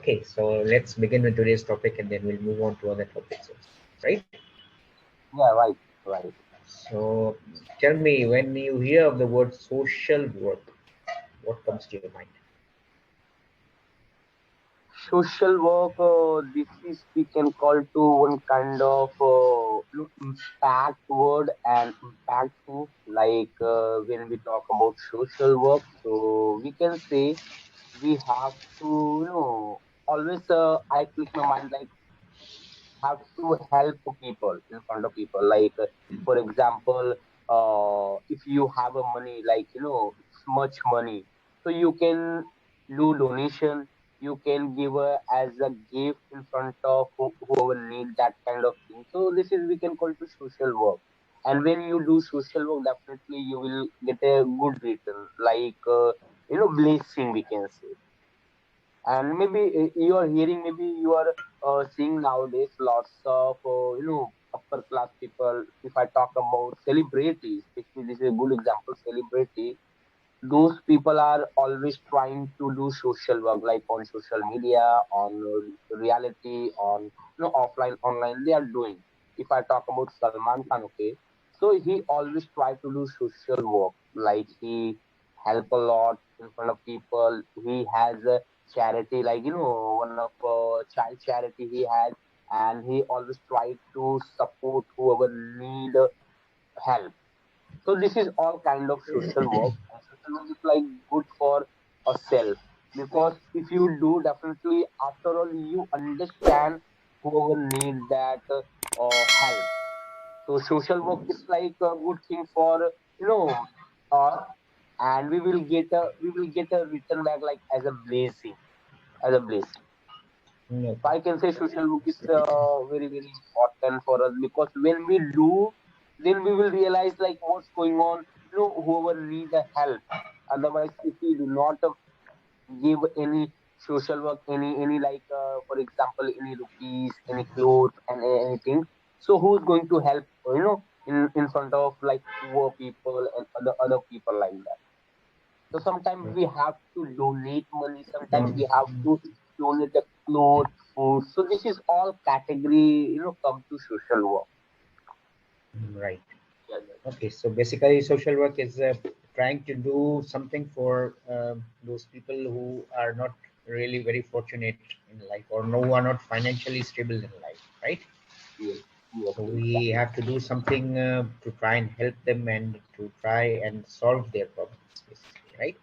Okay, so let's begin with today's topic and then we'll move on to other topics also, right? Yeah, right, right. So tell me, when you hear of the word social work, what comes to your mind? Social work, this is we can call to one kind of impact word and impactful. When we talk about social work, so we can say we have to, always I click my mind like have to help people in front of people. For example, if you have a money, it's much money, so you can do donation. You can give as a gift in front of whoever need that kind of thing. So this is we can call to social work. And when you do social work, definitely you will get a good return, blessing we can say. And maybe you are hearing, maybe you are seeing nowadays lots of upper class people. If I talk about celebrities, especially this is a good example, celebrity, those people are always trying to do social work, like on social media, on reality, on offline, online, they are doing. If I talk about Salman Khan, okay, so he always try to do social work, like he help a lot in front of people. He has a charity, one of child charity he has, and he always try to support whoever need help. So this is all kind of social work, and social work is like good for a self, because if you do, definitely after all you understand whoever need that help. So social work is like a good thing for us, and we will get a return back like as a blessing, as a blessing. No. So I can say social work is very very important for us, because when we do, then we will realize like what's going on. Whoever need a help. Otherwise, if we do not give any social work, any for example, any rupees, any clothes, and anything, so who's going to help? In front of like poor people and other people like that. So sometimes we have to donate money. Sometimes we have to donate the clothes, food. So this is all category, come to social work. Right. Yeah, Okay, so basically, social work is trying to do something for those people who are not really very fortunate in life or no who are not financially stable in life, right? yes, yes, So we exactly. have to do something to try and help them and to try and solve their problems, basically, right?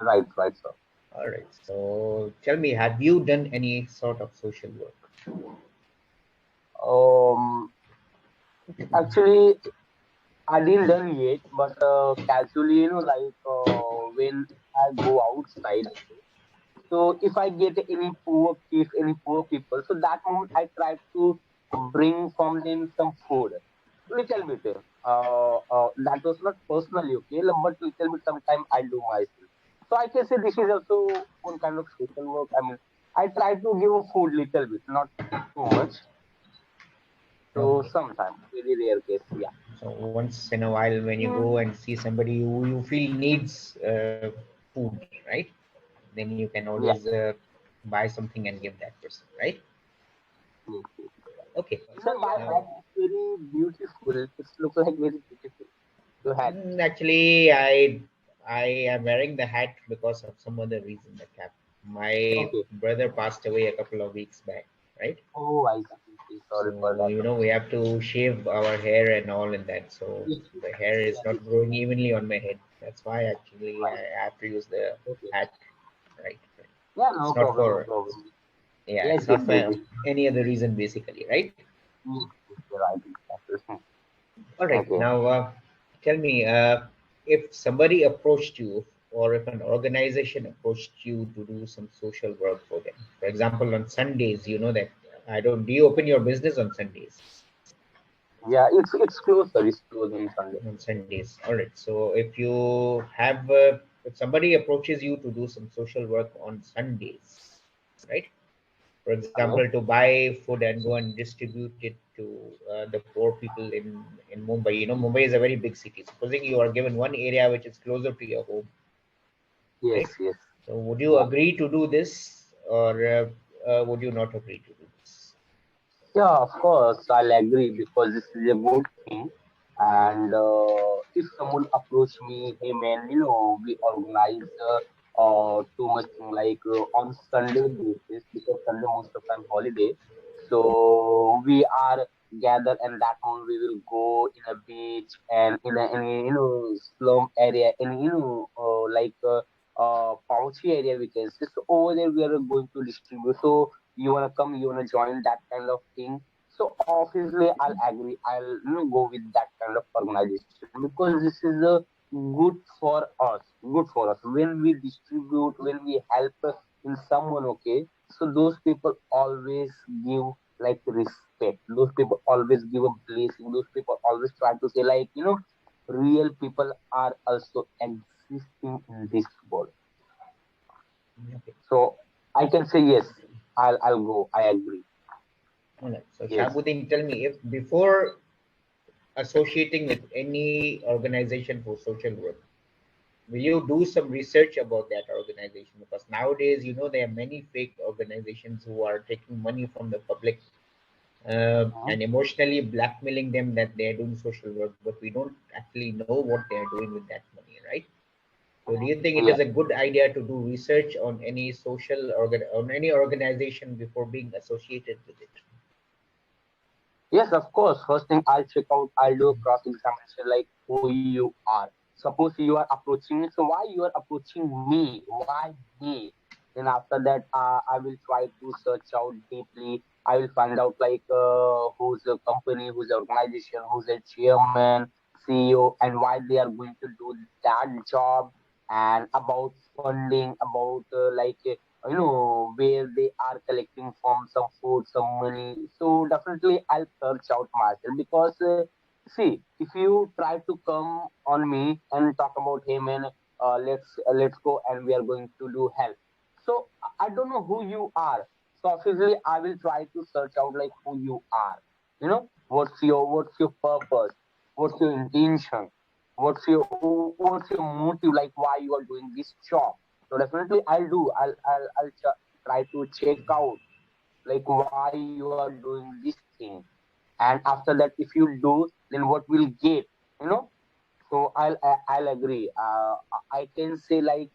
Right, right, sir. All right. So tell me, have you done any sort of social work? Um, Actually, I didn't done yet, but casually, when I go outside, okay, so if I get any poor kids, any poor people, so that moment I try to bring from them some food, little bit. That was not personally okay, but little bit. Sometime I do myself. So I can say this is also one kind of social work. I mean, I try to give a food little bit, not too much. So Okay. sometimes, very rare case, yeah. So once in a while, when you go and see somebody who you feel needs food, right? Then you can Yeah. always buy something and give that person, right? Yes, yes. Okay. Sir, my hat is very beautiful. It looks like very beautiful. Your hat. Actually, I am wearing the hat because of some other reason. The cap. My Okay. brother passed away a couple of weeks back, right? Oh, I see. Sorry for So that. we have to shave our hair and all in that. So Yes, yes. the hair is Yeah, not growing evenly on my head. That's why actually right. I have to use the Okay. hat. Right. Right. Yeah, It's no not problem, no for, problem. yeah, Let's it's not get for busy. any other reason basically, right? Yes, yes, you're right. Exactly. All right. Okay. Now, tell me, if somebody approached you, or if an organization approached you to do some social work for them. For example, on Sundays, you know that I don't. Do you open your business on Sundays? Yeah, it's close, sir. It's close on Sunday. On Sundays. All right. So if you have, if somebody approaches you to do some social work on Sundays, right? For Okay. example, to buy food and go and distribute it to the poor people in Mumbai. You know, Mumbai is a very big city. Supposing you are given one area which is closer to your home, Yes, right? yes. So, would you Yeah. agree to do this, or would you not agree to do this? Yeah, of course, I'll agree because this is a good thing. And if someone approach me, hey man, we organize too much thing like on Sunday basis because Sunday most of time holiday. So we are gathered and that one we will go in a beach and in a slum area in like pouchy area we can say. So over there we are going to distribute. So you wanna come, you wanna join that kind of thing. So obviously I'll agree. I'll go with that kind of organization because this is a good for us. Good for us. When we distribute, when we help in someone, okay. So those people always give like respect. Those people always give a blessing. Those people always try to say like, real people are also existing in this world. Okay. So I can say yes. I'll go. I agree. All right. So Yes. Shabuddin, tell me, if before associating with any organization for social work, will you do some research about that organization? Because nowadays, there are many fake organizations who are taking money from the public Mhm. and emotionally blackmailing them that they are doing social work, but we don't actually know what they are doing with that money, right? So, do you think it is Yeah. a good idea to do research on any on any organization before being associated with it? Yes, of course. First thing I'll check out, I'll do a cross examination like who you are. Suppose you are approaching me, so why you are approaching me? Why me? Then after that, I will try to search out deeply. I will find out like who's the company, who's the organization, who's the chairman, CEO, and why they are going to do that job, and about funding, about where they are collecting from some food, some money. So definitely I'll search out myself because see, if you try to come on me and talk about hey man, let's go and we are going to do help. So I don't know who you are. So obviously I will try to search out like who you are. What's your purpose? What's your intention? What's your motive? Like why you are doing this job? So definitely I'll do. Try to check out like why you are doing this thing. And after that, if you do, then what will get? You know. So I'll agree. I can say like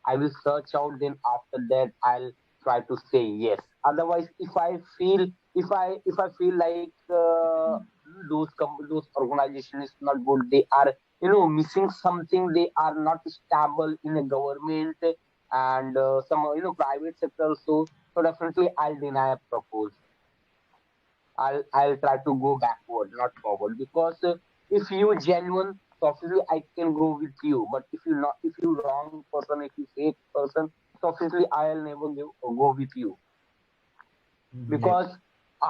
I will search out. Then after that, I'll try to say yes. Otherwise, if I feel like those organization is not good, they are missing something. They are not stable in a government and some private sector also. So definitely, I'll deny a proposal. I'll try to go backward, not forward. Because if you genuine, so obviously I can go with you. But if you wrong person, if you fake person, so obviously I'll never go with you Yep. because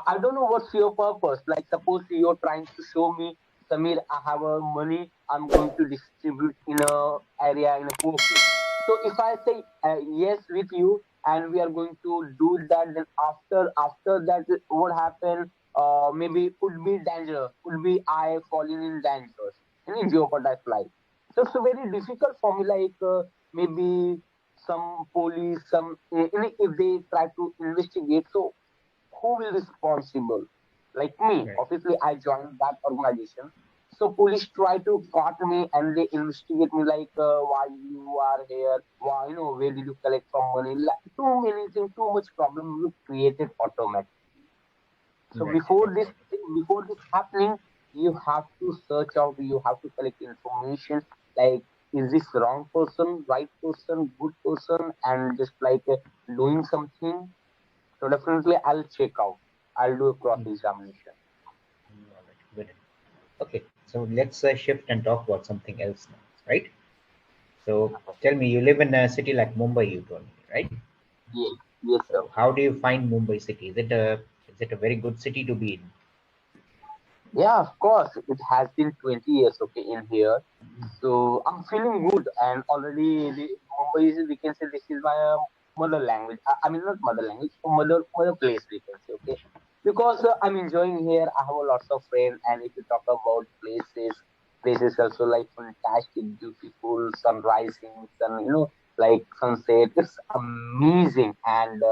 I don't know what's your purpose. Like suppose you're trying to show me, Samir, I have a money. I'm going to distribute in a area in a poor place. So if I say yes with you and we are going to do that, then after that, what happened? Maybe could be danger, could be I falling in dangers and in jeopardize life. So it's very difficult for me. Like maybe some police, if they try to investigate, so who will responsible? Like me. Right. Obviously, I joined that organization. So police try to caught me and they investigate me like why you are here, why where did you collect from money? Like, too many things, too much problem you created automatic. So Right. Right. before this happening, you have to search out, you have to collect information like is this wrong person, right person, good person, and just like doing something. So definitely I'll check out. I'll do a cross Mm, examination. all right. Good. Okay. So let's shift and talk about something else now, right? So tell me, you live in a city like Mumbai, you told me, right? Yes, yes, sir. So how do you find Mumbai city? Is it a very good city to be in? Yeah, of course. It has been 20 years, okay, in here. So I'm feeling good, and already Mumbai is, we can say this is my mother language. I mean, not mother language, mother place, we can say, okay. Because I'm enjoying here. I have a lots of friends, and if you talk about places also like fantastic, beautiful, sun rising, sun, like sunset. It's amazing, and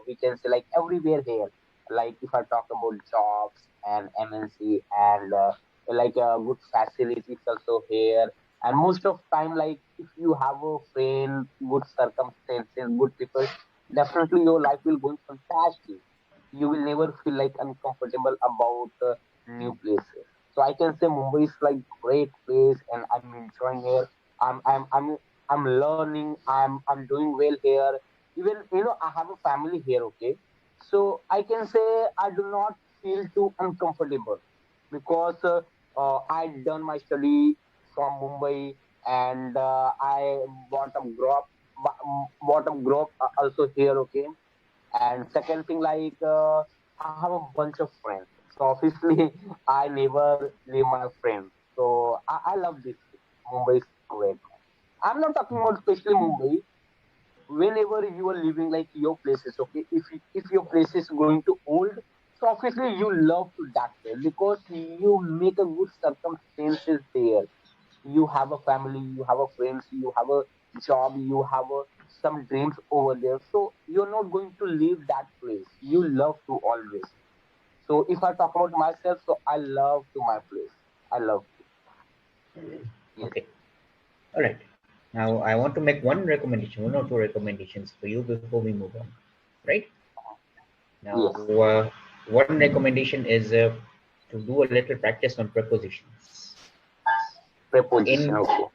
we can say like everywhere here. Like if I talk about jobs and MNC and like good facilities also here. And most of time, like if you have a friend, good circumstances, good people, definitely your life will go fantastic. You will never feel like uncomfortable about new places. So I can say Mumbai is like great place, and I'm enjoying here. I'm learning. I'm doing well here. Even I have a family here. Okay, so I can say I do not feel too uncomfortable because I done my study from Mumbai, and I bottom grow up, bottom grow up also here. Okay, and second thing, like I have a bunch of friends. So obviously, I never leave my friends. So I love this city. Mumbai is great. I'm not talking about especially Mumbai. Whenever you are living like your places, okay, if your place is going to old, so obviously you love to that place because you make a good circumstances there. You have a family, you have a friends, you have a job, you have some dreams over there. So you're not going to leave that place. You love to always. So if I talk about myself, so I love to my place. I love to. Yes. Okay. All right. Now I want to make one recommendation, one or two recommendations for you before we move on. Right now, Yes. one recommendation is to do a little practice on prepositions Preposition. in Okay.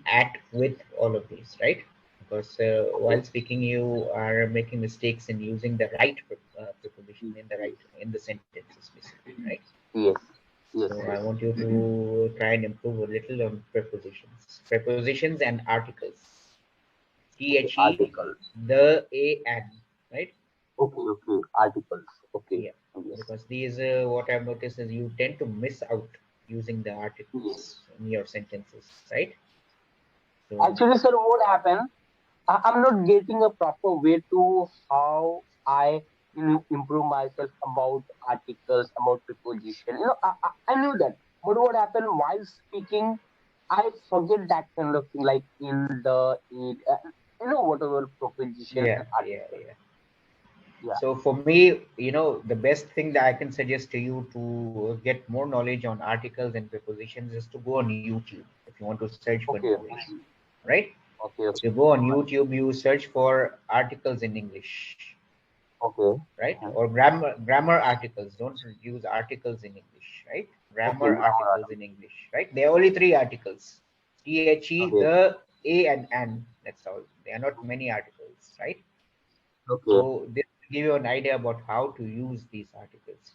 at with all of these, right? Because Okay. while speaking, you are making mistakes in using the right preposition in the sentences, basically, right? Yes. Yes. So I Yes. want you to try and improve a little on prepositions and articles. Okay. The, Articles. the, a, and, right? Okay. Okay. Articles. Okay. Yeah, Yes. because these, what I've noticed is you tend to miss out using the Yes. articles in your sentences, right? So, Actually, sir, what happened? I'm not getting a proper way to how I improve myself about articles, about preposition. I knew that, but what happened while speaking, I forget that kind of thing, like in the it, whatever preposition yeah, and yeah, article. yeah. Yeah. So for me, the best thing that I can suggest to you to get more knowledge on articles and prepositions is to go on YouTube if you want to search for Okay. information, right? Okay. So you Okay. go on YouTube, you search for articles in English, Okay. right? Uh-huh. Or grammar articles. Don't use articles in English, right? Okay. Grammar Grammar articles article. in English, right? There are only three articles: the, Okay. a, and an. That's all. There are not many articles, right? Okay. So this will give you an idea about how to use these articles.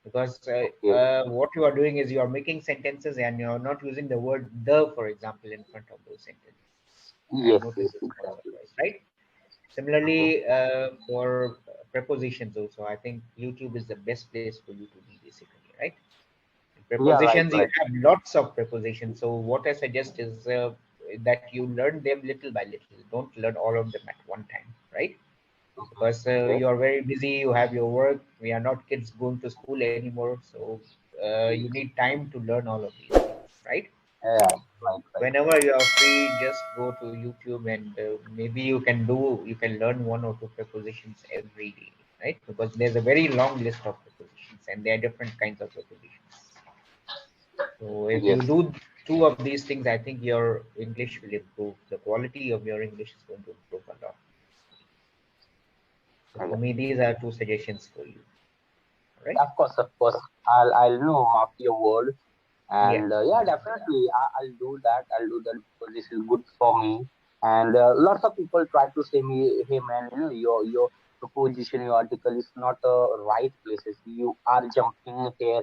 Because Okay. what you are doing is you are making sentences and you are not using the word the, for example, in front of those sentences. I've Yes. noticed Yes. this once or Exactly. twice, right? Okay. Similarly, for prepositions also, I think YouTube is the best place for you to be basically, right? In Yeah. Right. prepositions, you Right. have lots of prepositions. So what I suggest is that you learn them little by little. Don't learn all of them at one time, right? Because Okay. you are very busy, you have your work. We are not kids going to school anymore, so you need time to learn all of these things, right? Yeah. Right. Right. Whenever you are free, just go to YouTube and maybe you can learn one or two prepositions every day, right? Because there's a very long list of prepositions and there are different kinds of prepositions. So if you Yes. do two of these things, I think your English will improve. The quality of your English is going to improve a lot. So for Okay. me, these are two suggestions for you. Right? Of course, of course. I'll know mark your word, Yeah, and yeah, definitely I'll do that. I'll do that because this is good for me. And lots of people try to say me, hey man, your proposition, your article is not right places. You are jumping here,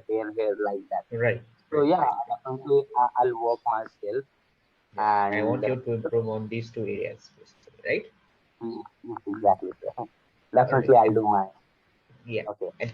like that. right, So right, yeah, right, right. definitely I'll work myself, Yeah, I and want you to improve on these two areas, basically, right? yes, exactly. Sir. All right. Definitely I'll do mine. Yeah, Okay. and